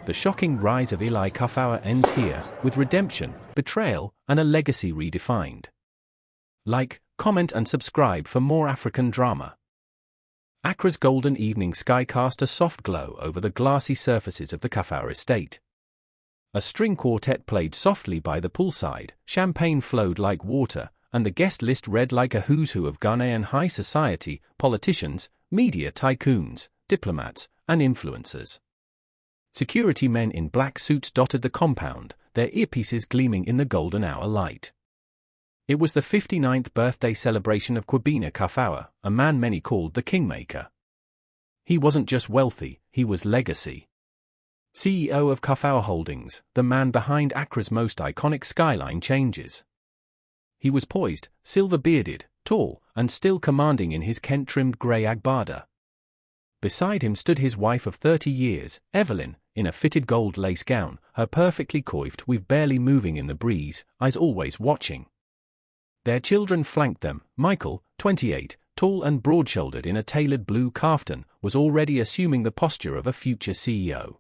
The shocking rise of Eli Kuffour ends here, with redemption, betrayal, and a legacy redefined. Like, comment and subscribe for more African drama. Accra's golden evening sky cast a soft glow over the glassy surfaces of the Kuffour estate. A string quartet played softly by the poolside, champagne flowed like water, and the guest list read like a who's who of Ghanaian high society, politicians, media tycoons, diplomats, and influencers. Security men in black suits dotted the compound, their earpieces gleaming in the golden hour light. It was the 59th birthday celebration of Kwabena Kuffour, a man many called the Kingmaker. He wasn't just wealthy, he was legacy. CEO of Kuffour Holdings, the man behind Accra's most iconic skyline changes. He was poised, silver-bearded, tall, and still commanding in his Kent-trimmed grey agbada. Beside him stood his wife of 30 years, Evelyn, in a fitted gold lace gown, her perfectly coiffed weave barely moving in the breeze, eyes always watching. Their children flanked them. Michael, 28, tall and broad-shouldered in a tailored blue kaftan, was already assuming the posture of a future CEO.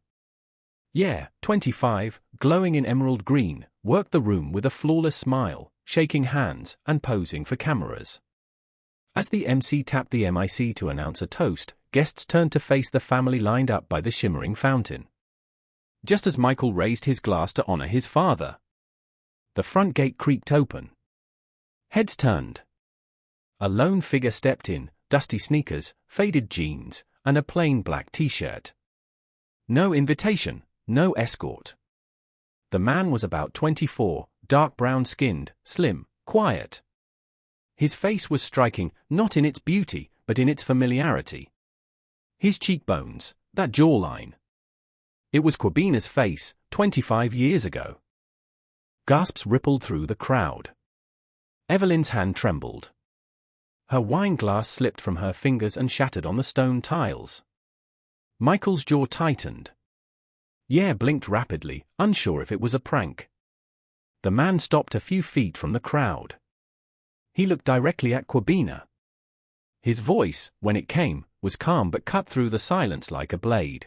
Yeah, 25, glowing in emerald green, worked the room with a flawless smile, shaking hands and posing for cameras. As the MC tapped the mic to announce a toast, guests turned to face the family lined up by the shimmering fountain. Just as Michael raised his glass to honor his father, the front gate creaked open. Heads turned. A lone figure stepped in, dusty sneakers, faded jeans, and a plain black t-shirt. No invitation, no escort. The man was about 24, dark brown-skinned, slim, quiet. His face was striking, not in its beauty, but in its familiarity. His cheekbones, that jawline. It was Kwabena's face, 25 years ago. Gasps rippled through the crowd. Evelyn's hand trembled. Her wine glass slipped from her fingers and shattered on the stone tiles. Michael's jaw tightened. Yeah blinked rapidly, unsure if it was a prank. The man stopped a few feet from the crowd. He looked directly at Kwabena. His voice, when it came, was calm but cut through the silence like a blade.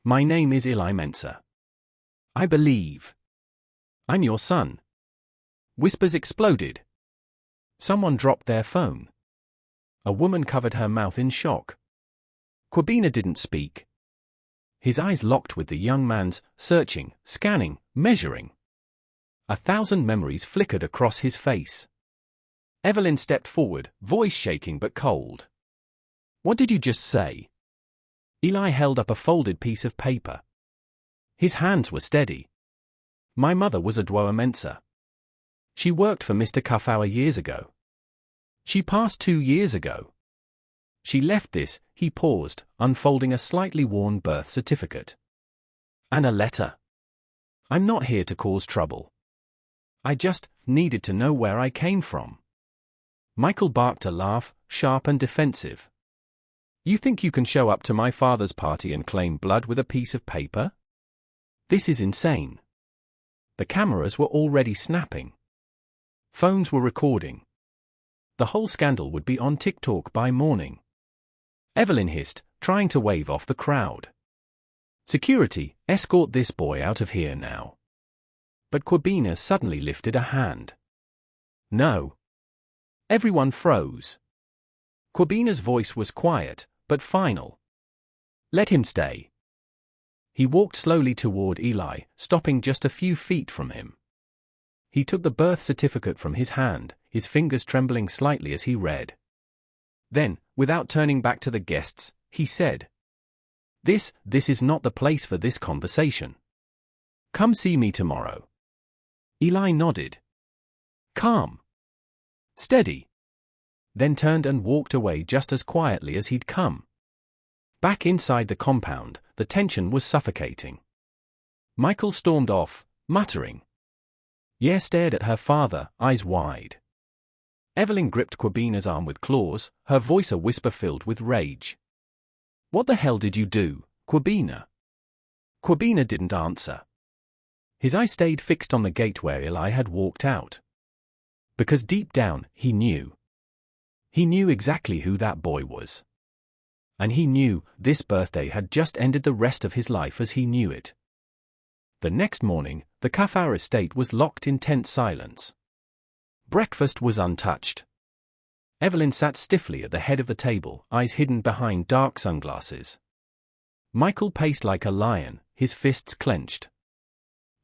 My name is Eli Mensa. I believe. I'm your son. Whispers exploded. Someone dropped their phone. A woman covered her mouth in shock. Kwabena didn't speak. His eyes locked with the young man's, searching, scanning, measuring. 1,000 memories flickered across his face. Evelyn stepped forward, voice shaking but cold. What did you just say? Eli held up a folded piece of paper. His hands were steady. My mother was a Dwoa Mensa. She worked for Mr. Kuffour years ago. She passed 2 years ago. She left this, he paused, unfolding a slightly worn birth certificate. And a letter. I'm not here to cause trouble. I just needed to know where I came from. Michael barked a laugh, sharp and defensive. You think you can show up to my father's party and claim blood with a piece of paper? This is insane. The cameras were already snapping. Phones were recording. The whole scandal would be on TikTok by morning. Evelyn hissed, trying to wave off the crowd. Security, escort this boy out of here now. But Kwabena suddenly lifted a hand. No. Everyone froze. Kwabena's voice was quiet, but final. Let him stay. He walked slowly toward Eli, stopping just a few feet from him. He took the birth certificate from his hand, his fingers trembling slightly as he read. Then, without turning back to the guests, he said, This is not the place for this conversation. Come see me tomorrow. Eli nodded. Calm. Steady. Then turned and walked away just as quietly as he'd come. Back inside the compound, the tension was suffocating. Michael stormed off, muttering. Ye stared at her father, eyes wide. Evelyn gripped Kwabena's arm with claws, her voice a whisper filled with rage. What the hell did you do, Kwabena? Kwabena didn't answer. His eye stayed fixed on the gate where Eli had walked out. Because deep down, he knew. He knew exactly who that boy was. And he knew this birthday had just ended the rest of his life as he knew it. The next morning, the Kuffour estate was locked in tense silence. Breakfast was untouched. Evelyn sat stiffly at the head of the table, eyes hidden behind dark sunglasses. Michael paced like a lion, his fists clenched.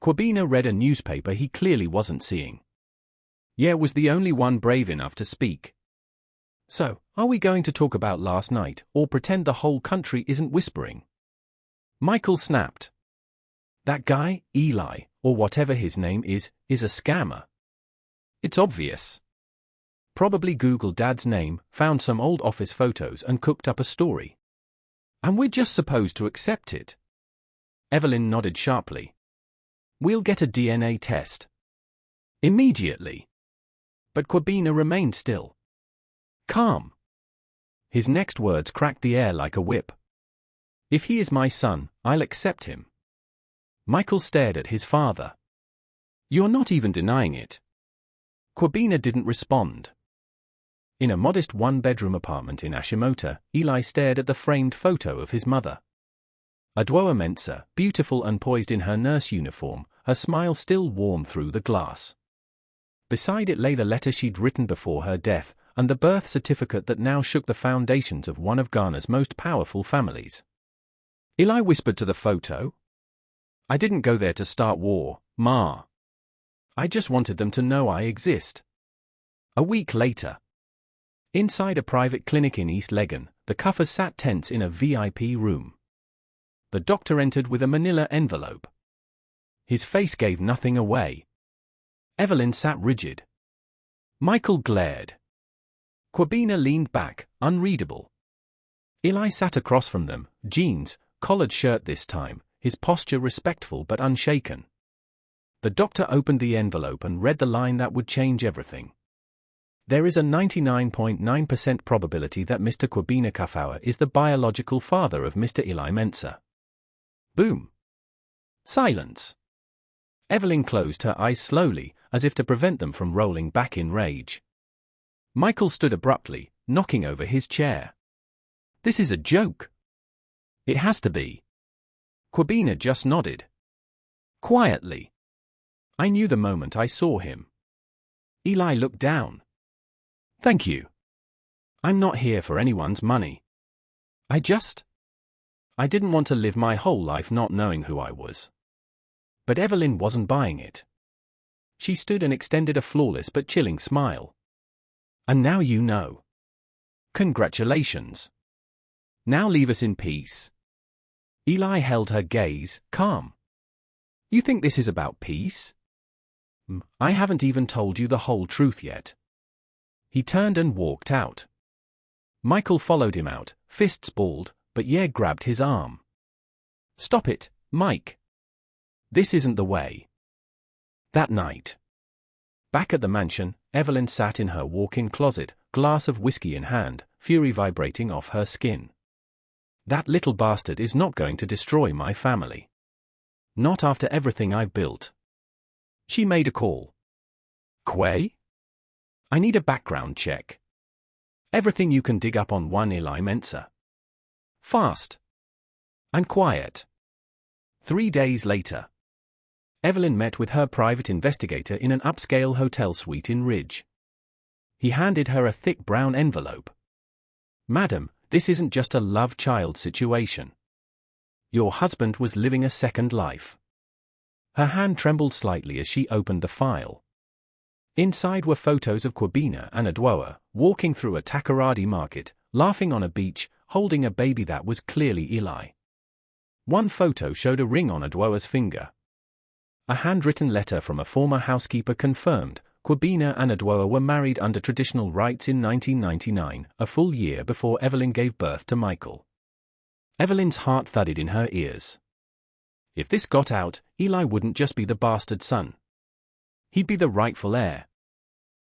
Kwabena read a newspaper he clearly wasn't seeing. Ye was the only one brave enough to speak. So, are we going to talk about last night, or pretend the whole country isn't whispering? Michael snapped. That guy, Eli, or whatever his name is a scammer. It's obvious. Probably Googled Dad's name, found some old office photos and cooked up a story. And we're just supposed to accept it. Evelyn nodded sharply. We'll get a DNA test. Immediately. But Kwabena remained still. Calm. His next words cracked the air like a whip. If he is my son, I'll accept him. Michael stared at his father. You're not even denying it. Kwabena didn't respond. In a modest one-bedroom apartment in Ashimota, Eli stared at the framed photo of his mother. Adwoa Mensah, beautiful and poised in her nurse uniform, her smile still warm through the glass. Beside it lay the letter she'd written before her death, and the birth certificate that now shook the foundations of one of Ghana's most powerful families. Eli whispered to the photo. I didn't go there to start war, Ma. I just wanted them to know I exist. A week later. Inside a private clinic in East Legon, the Kuffours sat tense in a VIP room. The doctor entered with a manila envelope. His face gave nothing away. Evelyn sat rigid. Michael glared. Kwabena leaned back, unreadable. Eli sat across from them, jeans, collared shirt this time, his posture respectful but unshaken. The doctor opened the envelope and read the line that would change everything. There is a 99.9% probability that Mr. Kwabena Kuffour is the biological father of Mr. Eli Mensah. Boom. Silence. Evelyn closed her eyes slowly, as if to prevent them from rolling back in rage. Michael stood abruptly, knocking over his chair. This is a joke. It has to be. Kwabena just nodded. Quietly. I knew the moment I saw him. Eli looked down. Thank you. I'm not here for anyone's money. I didn't want to live my whole life not knowing who I was. But Evelyn wasn't buying it. She stood and extended a flawless but chilling smile. And now you know. Congratulations. Now leave us in peace. Eli held her gaze, calm. You think this is about peace? I haven't even told you the whole truth yet. He turned and walked out. Michael followed him out, fists balled, but Ye grabbed his arm. Stop it, Mike. This isn't the way. That night. Back at the mansion, Evelyn sat in her walk-in closet, glass of whiskey in hand, fury vibrating off her skin. That little bastard is not going to destroy my family. Not after everything I've built. She made a call. Quay? I need a background check. Everything you can dig up on one Eli Mensah. Fast. And quiet. 3 days later. Evelyn met with her private investigator in an upscale hotel suite in Ridge. He handed her a thick brown envelope. Madam, this isn't just a love child situation. Your husband was living a second life. Her hand trembled slightly as she opened the file. Inside were photos of Kwabena and Adwoa, walking through a Takoradi market, laughing on a beach, holding a baby that was clearly Eli. One photo showed a ring on Adwoa's finger. A handwritten letter from a former housekeeper confirmed Kwabena and Adwoa were married under traditional rites in 1999, a full year before Evelyn gave birth to Michael. Evelyn's heart thudded in her ears. If this got out, Eli wouldn't just be the bastard son. He'd be the rightful heir.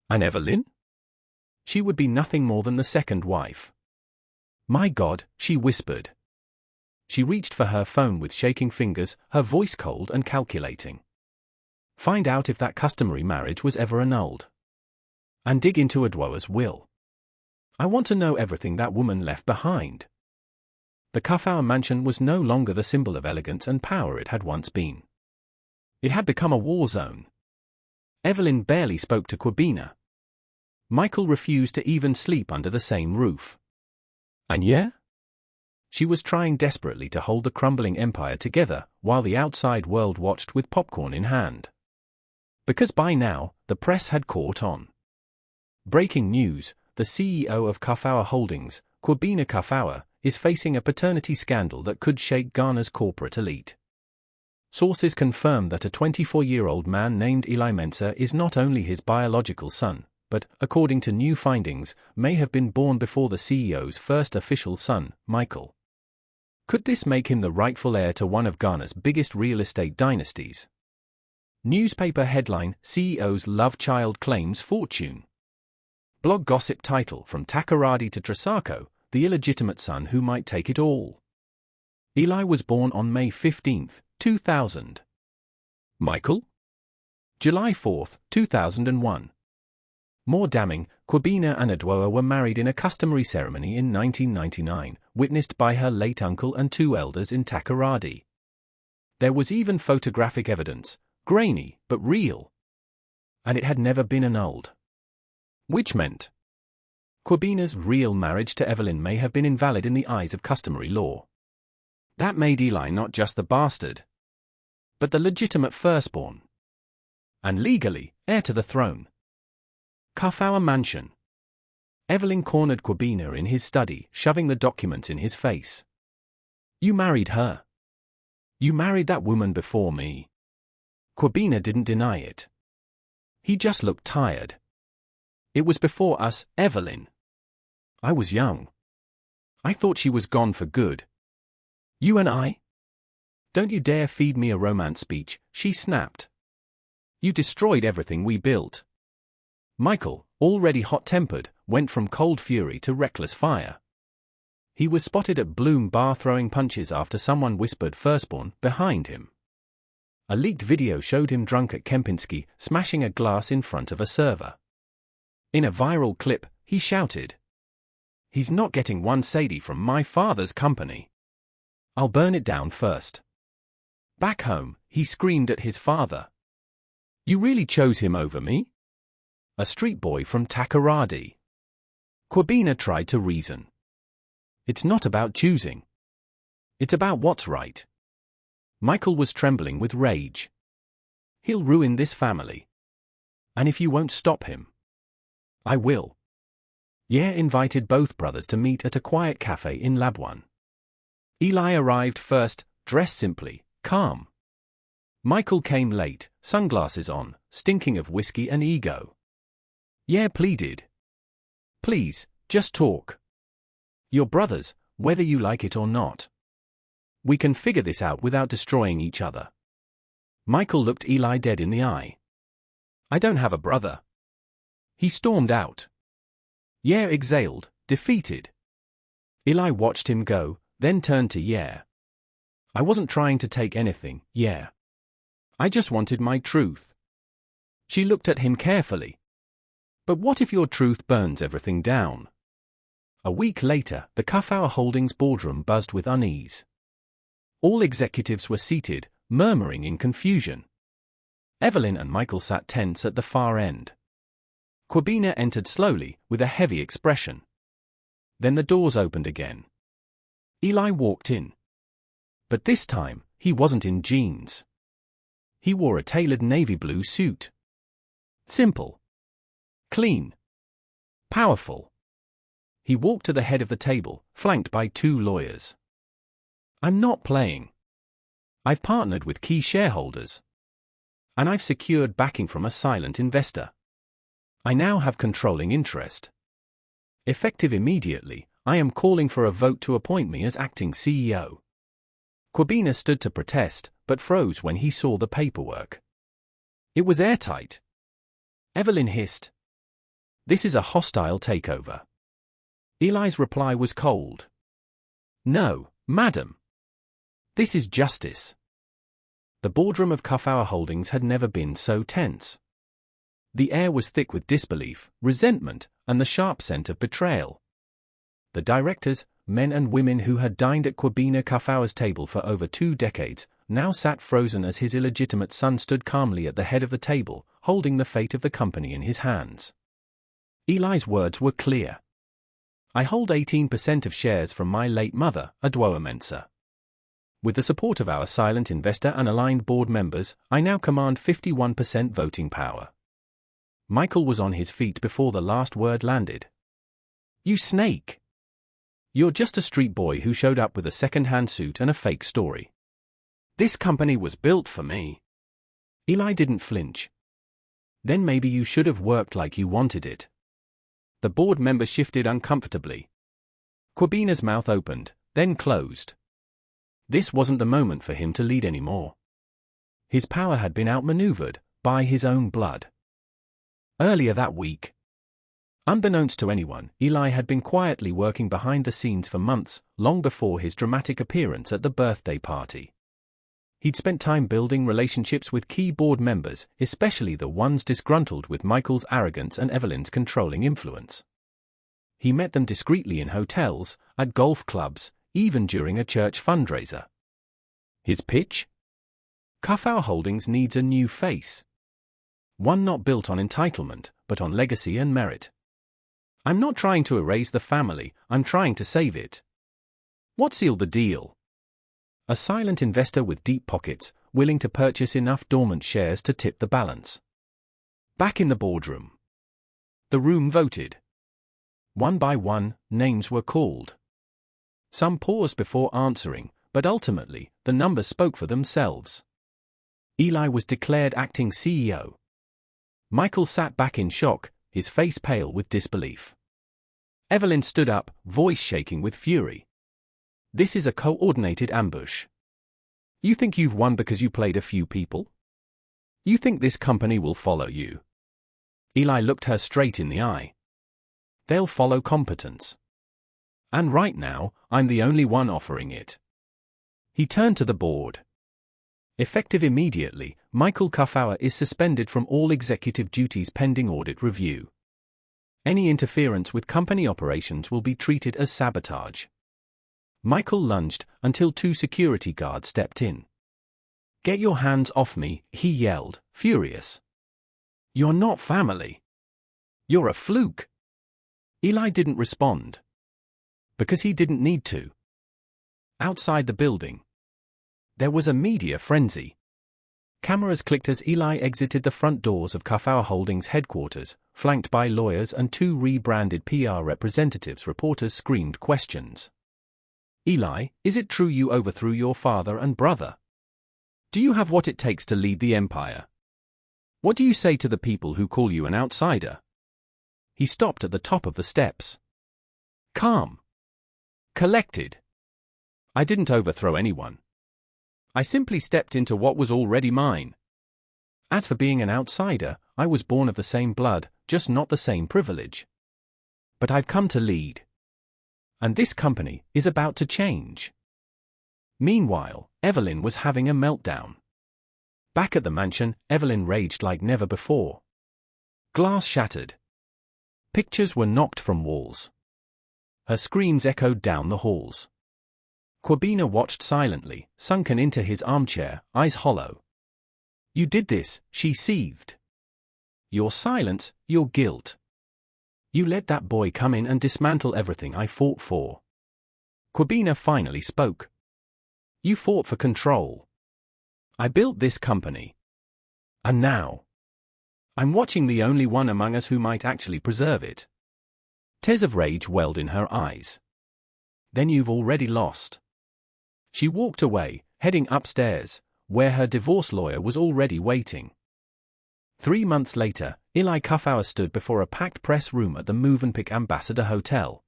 And Evelyn? She would be nothing more than the second wife. My God, she whispered. She reached for her phone with shaking fingers, her voice cold and calculating. Find out if that customary marriage was ever annulled. And dig into Adwoa's will. I want to know everything that woman left behind. The Kuffour mansion was no longer the symbol of elegance and power it had once been. It had become a war zone. Evelyn barely spoke to Kwabena. Michael refused to even sleep under the same roof. And yeah? She was trying desperately to hold the crumbling empire together while the outside world watched with popcorn in hand. Because by now, the press had caught on. Breaking news: the CEO of Kuffour Holdings, Kwabena Kuffour, is facing a paternity scandal that could shake Ghana's corporate elite. Sources confirm that a 24-year-old man named Eli Mensah is not only his biological son, but, according to new findings, may have been born before the CEO's first official son, Michael. Could this make him the rightful heir to one of Ghana's biggest real estate dynasties? Newspaper headline: CEO's love child claims fortune. Blog gossip title: From Takoradi to Trisako, the illegitimate son who might take it all. Eli was born on May 15, 2000. Michael? July 4, 2001. More damning, Kwabena and Adwoa were married in a customary ceremony in 1999, witnessed by her late uncle and two elders in Takoradi. There was even photographic evidence, grainy but real. And it had never been annulled. Which meant Kwabena's real marriage to Evelyn may have been invalid in the eyes of customary law. That made Eli not just the bastard, but the legitimate firstborn. And legally, heir to the throne. Kuffour Mansion. Evelyn cornered Kwabena in his study, shoving the documents in his face. You married her. You married that woman before me. Kwabena didn't deny it. He just looked tired. It was before us, Evelyn. I was young. I thought she was gone for good. You and I? Don't you dare feed me a romance speech, she snapped. You destroyed everything we built. Michael, already hot-tempered, went from cold fury to reckless fire. He was spotted at Bloom Bar throwing punches after someone whispered firstborn behind him. A leaked video showed him drunk at Kempinski, smashing a glass in front of a server. In a viral clip, he shouted, "He's not getting one Sadie from my father's company. I'll burn it down first." Back home, he screamed at his father, "You really chose him over me?" A street boy from Takoradi. Kwabena tried to reason. It's not about choosing. It's about what's right. Michael was trembling with rage. He'll ruin this family. And if you won't stop him, I will. Ye invited both brothers to meet at a quiet cafe in Labuan. Eli arrived first, dressed simply, calm. Michael came late, sunglasses on, stinking of whiskey and ego. Ye pleaded. Please, just talk. You're brothers, whether you like it or not. We can figure this out without destroying each other. Michael looked Eli dead in the eye. I don't have a brother. He stormed out. Ye exhaled, defeated. Eli watched him go, then turned to Ye. I wasn't trying to take anything, Ye. I just wanted my truth. She looked at him carefully. But what if your truth burns everything down? A week later, the Kuffour Holdings boardroom buzzed with unease. All executives were seated, murmuring in confusion. Evelyn and Michael sat tense at the far end. Kwabena entered slowly, with a heavy expression. Then the doors opened again. Eli walked in. But this time, he wasn't in jeans. He wore a tailored navy blue suit. Simple. Clean. Powerful. He walked to the head of the table, flanked by two lawyers. I'm not playing. I've partnered with key shareholders. And I've secured backing from a silent investor. I now have controlling interest. Effective immediately, I am calling for a vote to appoint me as acting CEO. Kwabena stood to protest, but froze when he saw the paperwork. It was airtight. Evelyn hissed. This is a hostile takeover. Eli's reply was cold. No, madam. This is justice. The boardroom of Kuffour Holdings had never been so tense. The air was thick with disbelief, resentment, and the sharp scent of betrayal. The directors, men and women who had dined at Kofi Kuffour's table for over 2 decades, now sat frozen as his illegitimate son stood calmly at the head of the table, holding the fate of the company in his hands. Eli's words were clear. I hold 18% of shares from my late mother, Adwoa Mensah. With the support of our silent investor and aligned board members, I now command 51% voting power. Michael was on his feet before the last word landed. You snake! You're just a street boy who showed up with a second-hand suit and a fake story. This company was built for me. Eli didn't flinch. Then maybe you should have worked like you wanted it. The board member shifted uncomfortably. Kwabina's mouth opened, then closed. This wasn't the moment for him to lead anymore. His power had been outmaneuvered by his own blood. Earlier that week, unbeknownst to anyone, Eli had been quietly working behind the scenes for months, long before his dramatic appearance at the birthday party. He'd spent time building relationships with key board members, especially the ones disgruntled with Michael's arrogance and Evelyn's controlling influence. He met them discreetly in hotels, at golf clubs, even during a church fundraiser. His pitch? Kuffour Holdings needs a new face. One not built on entitlement, but on legacy and merit. I'm not trying to erase the family, I'm trying to save it. What sealed the deal? A silent investor with deep pockets, willing to purchase enough dormant shares to tip the balance. Back in the boardroom. The room voted. One by one, names were called. Some paused before answering, but ultimately, the numbers spoke for themselves. Eli was declared acting CEO. Michael sat back in shock, his face pale with disbelief. Evelyn stood up, voice shaking with fury. This is a coordinated ambush. You think you've won because you played a few people? You think this company will follow you? Eli looked her straight in the eye. They'll follow competence. And right now, I'm the only one offering it. He turned to the board. Effective immediately, Michael Kuffour is suspended from all executive duties pending audit review. Any interference with company operations will be treated as sabotage. Michael lunged until 2 security guards stepped in. Get your hands off me, he yelled, furious. You're not family. You're a fluke. Eli didn't respond. Because he didn't need to. Outside the building, there was a media frenzy. Cameras clicked as Eli exited the front doors of Kuffour Holdings headquarters, flanked by lawyers and 2 rebranded PR representatives. Reporters screamed questions. Eli, is it true you overthrew your father and brother? Do you have what it takes to lead the empire? What do you say to the people who call you an outsider? He stopped at the top of the steps. Calm. Collected. I didn't overthrow anyone. I simply stepped into what was already mine. As for being an outsider, I was born of the same blood, just not the same privilege. But I've come to lead. And this company is about to change. Meanwhile, Evelyn was having a meltdown. Back at the mansion, Evelyn raged like never before. Glass shattered. Pictures were knocked from walls. Her screams echoed down the halls. Kwabina watched silently, sunken into his armchair, eyes hollow. You did this, she seethed. Your silence, your guilt. You let that boy come in and dismantle everything I fought for. Kwabina finally spoke. You fought for control. I built this company. And now, I'm watching the only one among us who might actually preserve it. Tears of rage welled in her eyes. Then you've already lost. She walked away, heading upstairs, where her divorce lawyer was already waiting. 3 months later, Eli Kuffour stood before a packed press room at the Movenpick Ambassador Hotel.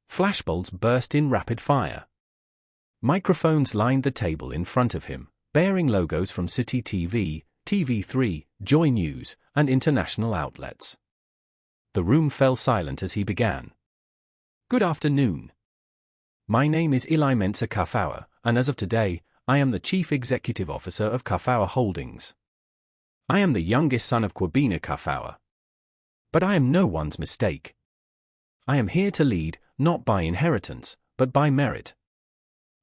Flashbulbs burst in rapid fire. Microphones lined the table in front of him, bearing logos from City TV, TV3, Joy News, and international outlets. The room fell silent as he began. Good afternoon. My name is Eli Mensah Kuffour, and as of today, I am the Chief Executive Officer of Kuffour Holdings. I am the youngest son of Kofi Kuffour. But I am no one's mistake. I am here to lead, not by inheritance, but by merit.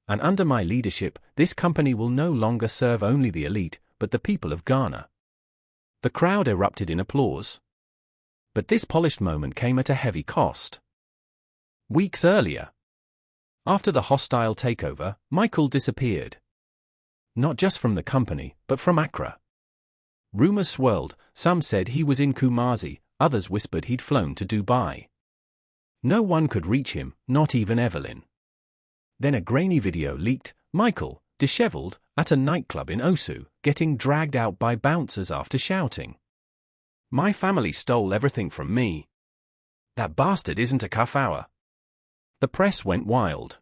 And under my leadership, this company will no longer serve only the elite, but the people of Ghana. The crowd erupted in applause. But this polished moment came at a heavy cost. Weeks earlier, after the hostile takeover, Michael disappeared. Not just from the company, but from Accra. Rumors swirled, some said he was in Kumasi, others whispered he'd flown to Dubai. No one could reach him, not even Evelyn. Then a grainy video leaked, Michael, disheveled, at a nightclub in Osu, getting dragged out by bouncers after shouting, "My family stole everything from me. That bastard isn't a Kuffour." The press went wild.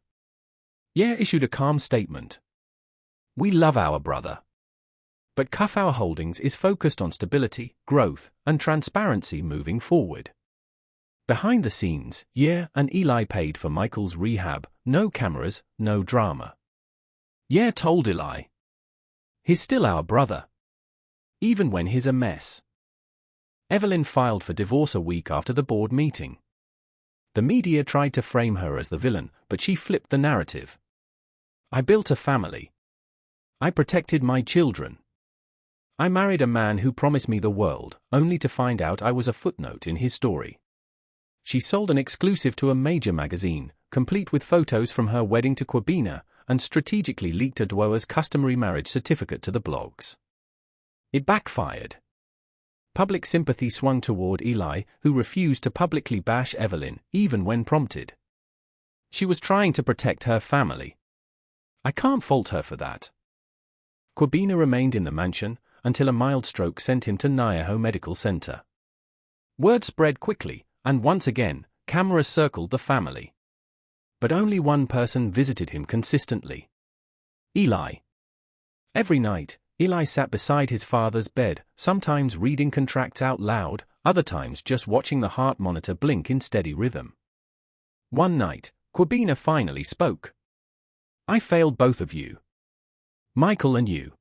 Yeah issued a calm statement. "We love our brother. But Kuffour Holdings is focused on stability, growth, and transparency moving forward." Behind the scenes, Yeah and Eli paid for Michael's rehab, no cameras, no drama. Yeah told Eli, "He's still our brother. Even when he's a mess." Evelyn filed for divorce a week after the board meeting. The media tried to frame her as the villain, but she flipped the narrative. "I built a family. I protected my children. I married a man who promised me the world, only to find out I was a footnote in his story." She sold an exclusive to a major magazine, complete with photos from her wedding to Kwabena, and strategically leaked Adwoa's customary marriage certificate to the blogs. It backfired. Public sympathy swung toward Eli, who refused to publicly bash Evelyn, even when prompted. She was trying to protect her family. I can't fault her for that. Kwabena remained in the mansion, until a mild stroke sent him to Nyaho Medical Center. Word spread quickly, and once again, cameras circled the family. But only one person visited him consistently. Eli. Every night, Eli sat beside his father's bed, sometimes reading contracts out loud, other times just watching the heart monitor blink in steady rhythm. One night, Kwabena finally spoke. "I failed both of you. Michael and you."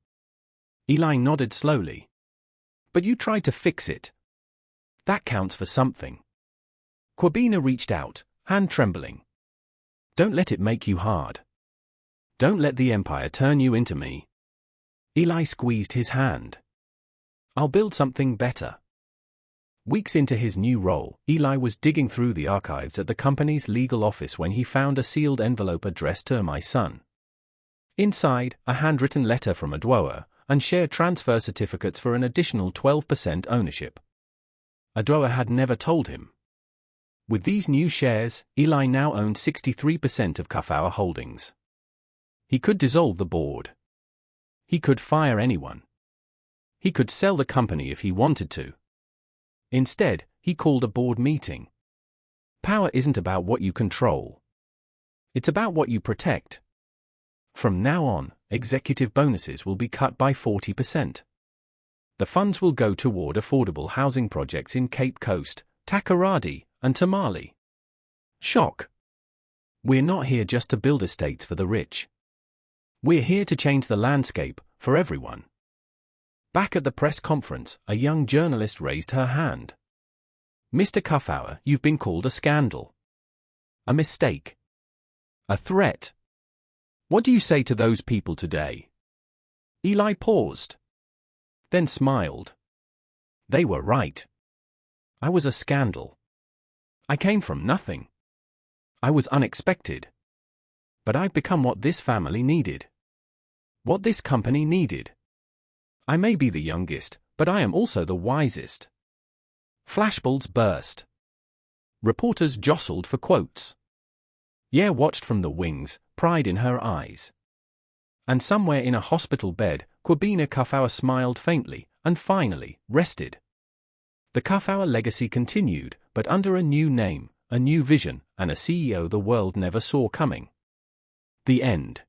Eli nodded slowly. "But you tried to fix it. That counts for something." Kwabena reached out, hand trembling. "Don't let it make you hard. Don't let the empire turn you into me." Eli squeezed his hand. "I'll build something better." Weeks into his new role, Eli was digging through the archives at the company's legal office when he found a sealed envelope addressed to "my son." Inside, a handwritten letter from Adwoa, and share transfer certificates for an additional 12% ownership. Adwoa had never told him. With these new shares, Eli now owned 63% of Kuffour Holdings. He could dissolve the board. He could fire anyone. He could sell the company if he wanted to. Instead, he called a board meeting. Power isn't about what you control. It's about what you protect. From now on, executive bonuses will be cut by 40%. The funds will go toward affordable housing projects in Cape Coast, Takoradi, and Tamale. Shock. We're not here just to build estates for the rich. We're here to change the landscape, for everyone. Back at the press conference, a young journalist raised her hand. "Mr. Kuffour, you've been called a scandal. A mistake. A threat. What do you say to those people today?" Eli paused. Then smiled. "They were right. I was a scandal. I came from nothing. I was unexpected. But I've become what this family needed. What this company needed. I may be the youngest, but I am also the wisest." Flashbulbs burst. Reporters jostled for quotes. Yeah watched from the wings, pride in her eyes. And somewhere in a hospital bed, Kwabena Kuffour smiled faintly, and finally, rested. The Kuffour legacy continued, but under a new name, a new vision, and a CEO the world never saw coming. The end.